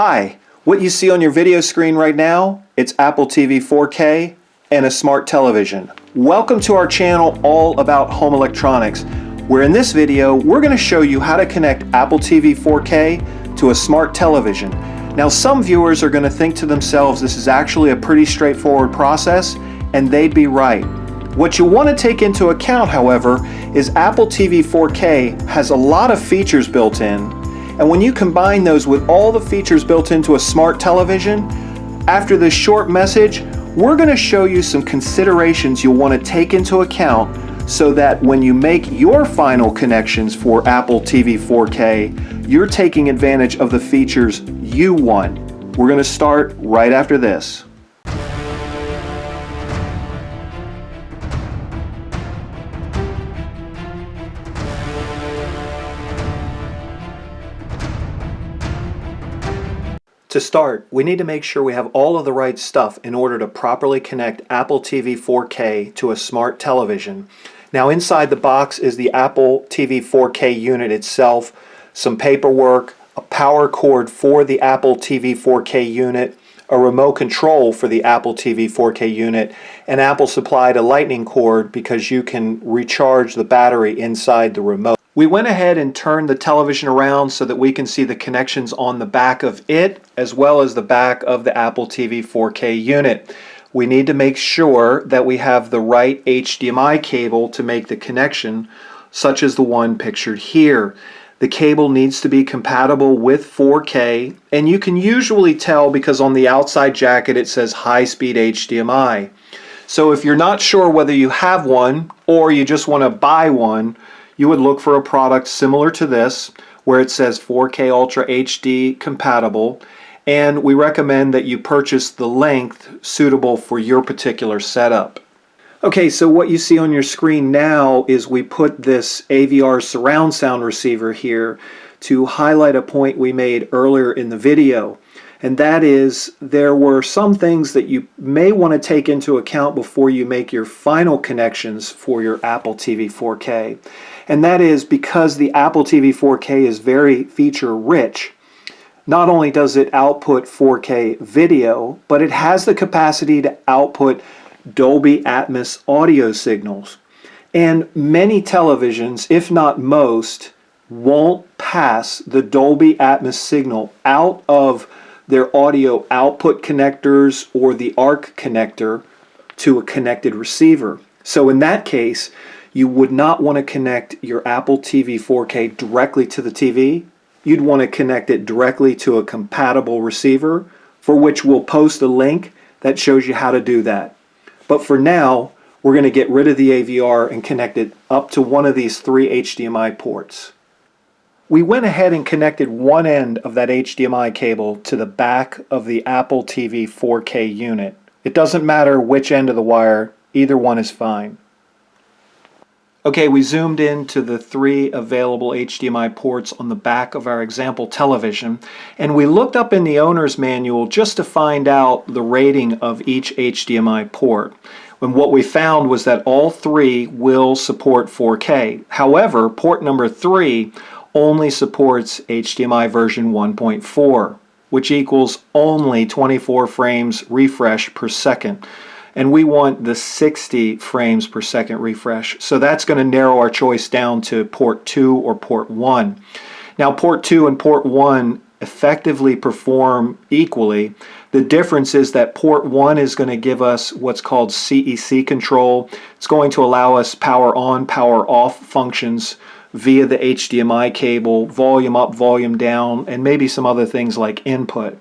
Hi, what you see on your video screen right now, it's Apple TV 4K and a smart television. Welcome to our channel all about home electronics, where in this video we're going to show you how to connect Apple TV 4K to a smart television. Now some viewers are going to think to themselves this is actually a pretty straightforward process, and they'd be right. What you want to take into account, however, is Apple TV 4K has a lot of features built in. And when you combine those with all the features built into a smart television, after this short message, we're going to show you some considerations you'll want to take into account so that when you make your final connections for Apple TV 4K, you're taking advantage of the features you want. We're going to start right after this. To start, we need to make sure we have all of the right stuff in order to properly connect Apple TV 4K to a smart television. Now inside the box is the Apple TV 4K unit itself, some paperwork, a power cord for the Apple TV 4K unit, a remote control for the Apple TV 4K unit, and Apple supplied a lightning cord because you can recharge the battery inside the remote. We went ahead and turned the television around so that we can see the connections on the back of it as well as the back of the Apple TV 4K unit. We need to make sure that we have the right HDMI cable to make the connection, such as the one pictured here. The cable needs to be compatible with 4K, and you can usually tell because on the outside jacket it says high-speed HDMI. So if you're not sure whether you have one or you just want to buy one, you would look for a product similar to this where it says 4K Ultra HD compatible, and we recommend that you purchase the length suitable for your particular setup. Okay, so what you see on your screen now is we put this AVR surround sound receiver here to highlight a point we made earlier in the video. And that is, there were some things that you may want to take into account before you make your final connections for your Apple TV 4K. And that is because the Apple TV 4K is very feature rich. Not only does it output 4K video, but it has the capacity to output Dolby Atmos audio signals. And many televisions, if not most, won't pass the Dolby Atmos signal out of their audio output connectors or the ARC connector to a connected receiver. So in that case, you would not want to connect your Apple TV 4K directly to the TV. You'd want to connect it directly to a compatible receiver, for which we'll post a link that shows you how to do that. But for now, we're going to get rid of the AVR and connect it up to one of these three HDMI ports. We went ahead and connected one end of that HDMI cable to the back of the Apple TV 4K unit. It doesn't matter which end of the wire, either one is fine. Okay, we zoomed into the three available HDMI ports on the back of our example television, and we looked up in the owner's manual just to find out the rating of each HDMI port. And what we found was that all three will support 4K. However, port number 3 only supports HDMI version 1.4, which equals only 24 frames refresh per second. And we want the 60 frames per second refresh. So that's going to narrow our choice down to port 2 or port 1. Now port 2 and port 1 effectively perform equally. The difference is that port 1 is going to give us what's called CEC control. It's going to allow us power on, power off functions via the HDMI cable, volume up, volume down, and maybe some other things like input.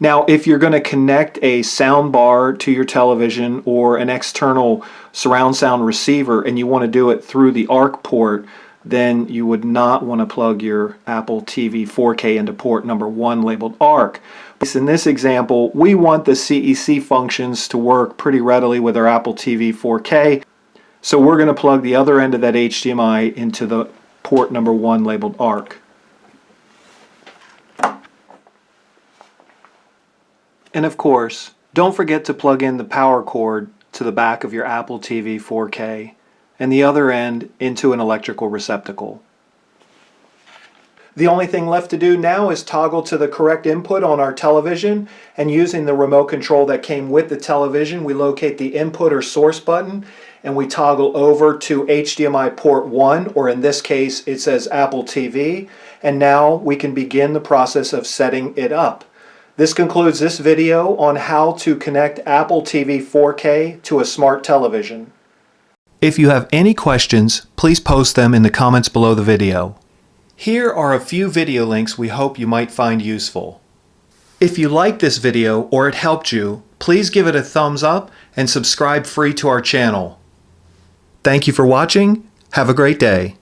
Now, if you're going to connect a sound bar to your television or an external surround sound receiver and you want to do it through the ARC port, then you would not want to plug your Apple TV 4K into port number 1 labeled ARC. In this example, we want the CEC functions to work pretty readily with our Apple TV 4K. So we're going to plug the other end of that HDMI into the port number 1 labeled ARC. And of course, don't forget to plug in the power cord to the back of your Apple TV 4K and the other end into an electrical receptacle. The only thing left to do now is toggle to the correct input on our television, and using the remote control that came with the television, we locate the input or source button and we toggle over to HDMI port 1, or in this case it says Apple TV, and now we can begin the process of setting it up. This concludes this video on how to connect Apple TV 4K to a smart television. If you have any questions, please post them in the comments below the video. Here are a few video links we hope you might find useful. If you liked this video or it helped you, please give it a thumbs up and subscribe free to our channel. Thank you for watching. Have a great day.